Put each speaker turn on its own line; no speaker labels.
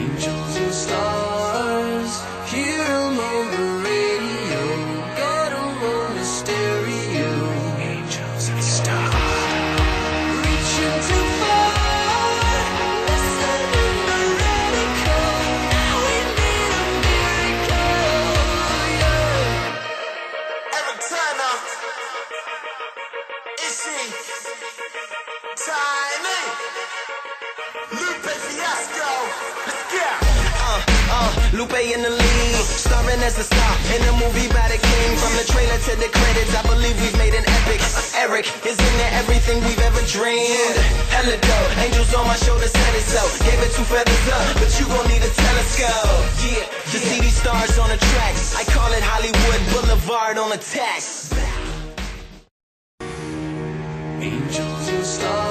Angels and stars, hear 'em on the radio, got 'em on the stereo. Angels and stars, reaching too far, listen in the radio. Now we need a miracle, yeah.
Eric Turner, Ishi, Tiny, Lupe Fiasco, let's go.
Lupe in the lead, starring as a star in the movie about a king. From the trailer to the credits, I believe we've made an epic. Eric is into everything we've ever dreamed. Hella dope, angels on my shoulders, said it so. Gave it 2 feathers up, but you gon' need a telescope. Yeah, to see these stars on the track, I call it Hollywood Boulevard on attack.
Angels and stars.